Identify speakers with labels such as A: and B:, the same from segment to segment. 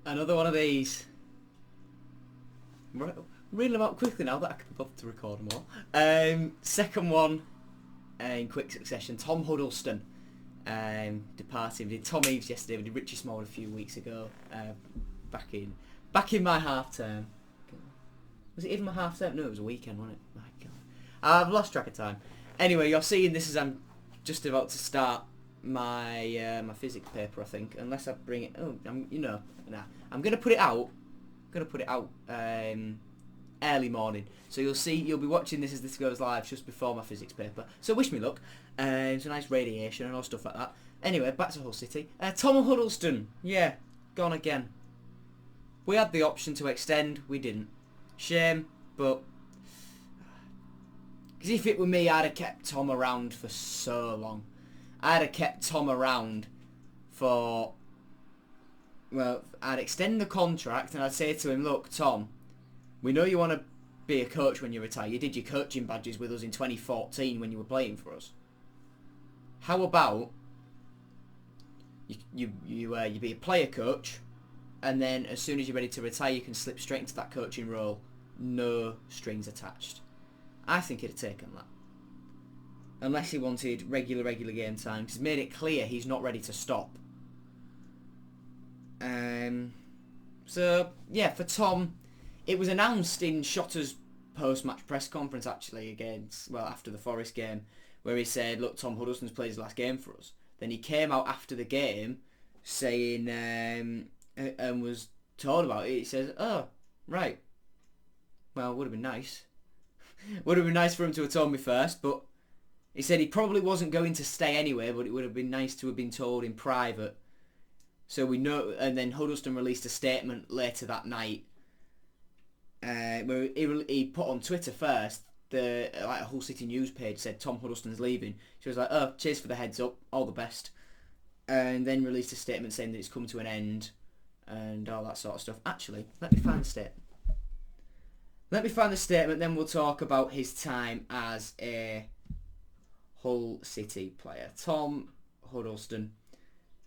A: Another one of these. Reading them out quickly now that I can be bothered to record them all. Second one in quick succession. Tom Huddlestone departed. We did Tom Eves yesterday. We did Richie Small a few weeks ago. Back in my half term. Was it even my half term? No, it was a weekend, wasn't it? My God, I've lost track of time. Anyway, you're seeing this as I'm just about to start my my physics paper, I think. Unless I bring it. Oh, I'm gonna put it out. Early morning, so you'll be watching this as this goes live just before my physics paper, so wish me luck. It's a nice radiation and all stuff like that. Anyway, back to Hull City. Tom Huddlestone, yeah, gone again. We had the option to extend, we didn't. Shame, but because if it were me, I'd have kept Tom around for so long. I'd have kept Tom around for, well, I'd extend the contract and I'd say to him, look, Tom, we know you want to be a coach when you retire. You did your coaching badges with us in 2014 when you were playing for us. How about you be a player coach, and then as soon as you're ready to retire, you can slip straight into that coaching role, no strings attached. I think he'd have taken that. Unless he wanted regular game time, because he's made it clear he's not ready to stop. So yeah, for Tom, it was announced in Shotter's post-match press conference actually after the Forest game, where he said, look, Tom Huddlestone's played his last game for us. Then he came out after the game saying, and was told about it, he says, oh, right, well, would have been nice. Would have been nice for him to have told me first, but he said he probably wasn't going to stay anyway, but it would have been nice to have been told in private. So we know, and then Huddlestone released a statement later that night, where he put on Twitter first, a Hull City news page said Tom Huddlestone's leaving. She was like, oh, cheers for the heads up, all the best. And then released a statement saying that it's come to an end and all that sort of stuff. Actually, let me find the statement. Then we'll talk about his time as a Hull City player. Tom Huddlestone.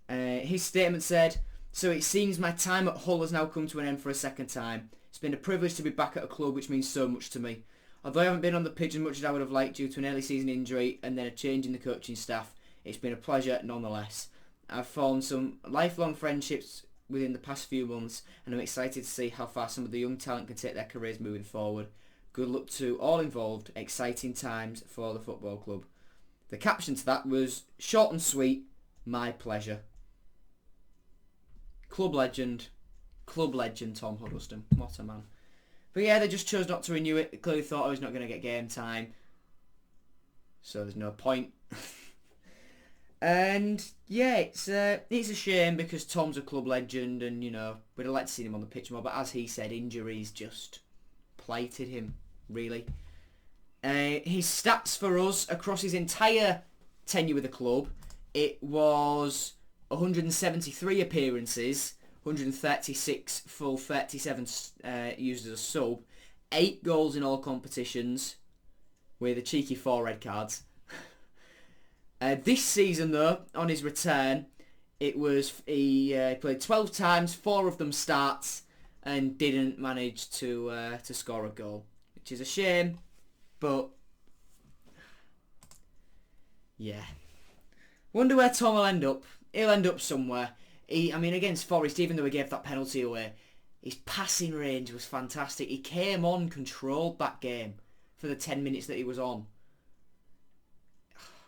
A: His statement said, so it seems my time at Hull has now come to an end for a second time. It's been a privilege to be back at a club which means so much to me. Although I haven't been on the pitch as much as I would have liked due to an early season injury and then a change in the coaching staff, it's been a pleasure nonetheless. I've formed some lifelong friendships within the past few months and I'm excited to see how far some of the young talent can take their careers moving forward. Good luck to all involved. Exciting times for the football club. The caption to that was short and sweet, my pleasure. Club legend Tom Huddlestone. What a man. But yeah, they just chose not to renew it. They clearly thought I was not going to get game time. So there's no point. And yeah, it's a shame because Tom's a club legend and, we'd have liked to see him on the pitch more. But as he said, injuries just plated him, really. His stats for us across his entire tenure with the club, it was 173 appearances, 136 full, 37 used as a sub, 8 goals in all competitions, with a cheeky 4 red cards. This season, though, on his return, he played 12 times, 4 of them starts, and didn't manage to score a goal, which is a shame. But yeah, wonder where Tom will end up. He'll end up somewhere. Against Forest, even though he gave that penalty away, his passing range was fantastic. He came on, controlled that game for the 10 minutes that he was on.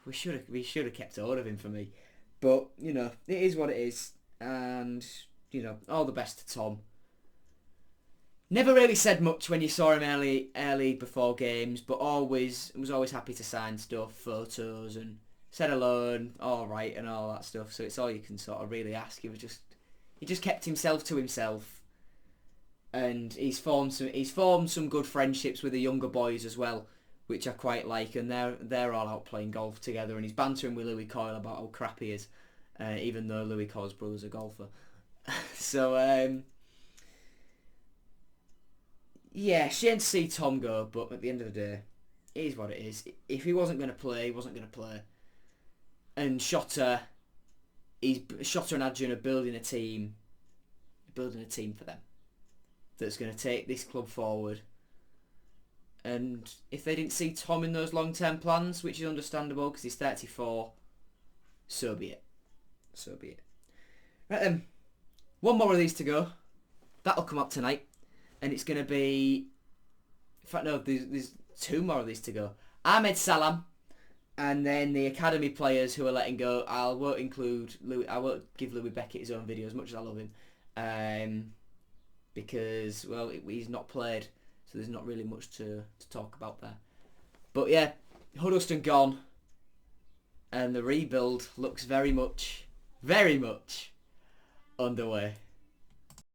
A: We should have kept hold of him for me. But, it is what it is. And, all the best to Tom. Never really said much when you saw him early before games, but was always happy to sign stuff, photos, and said hello and all right and all that stuff. So it's all you can sort of really ask. He just kept himself to himself, and he's formed some good friendships with the younger boys as well, which I quite like. And they're all out playing golf together, and he's bantering with Louis Coyle about how crap he is, even though Louis Coyle's brother's a golfer. So. Yeah, shame to see Tom go, but at the end of the day, it is what it is. If he wasn't going to play, he wasn't going to play. And Shotter and Adjun are building a team building a team for them that's going to take this club forward. And if they didn't see Tom in those long-term plans, which is understandable because he's 34, so be it. So be it. Right then, one more of these to go. That'll come up tonight. And it's going to be... In fact, no, there's 2 more of these to go. Ahmed Salam, and then the academy players who are letting go. I won't give Louis Beckett his own video as much as I love him. Because, well, he's not played, so there's not really much to talk about there. But yeah, Huddlestone gone, and the rebuild looks very much underway.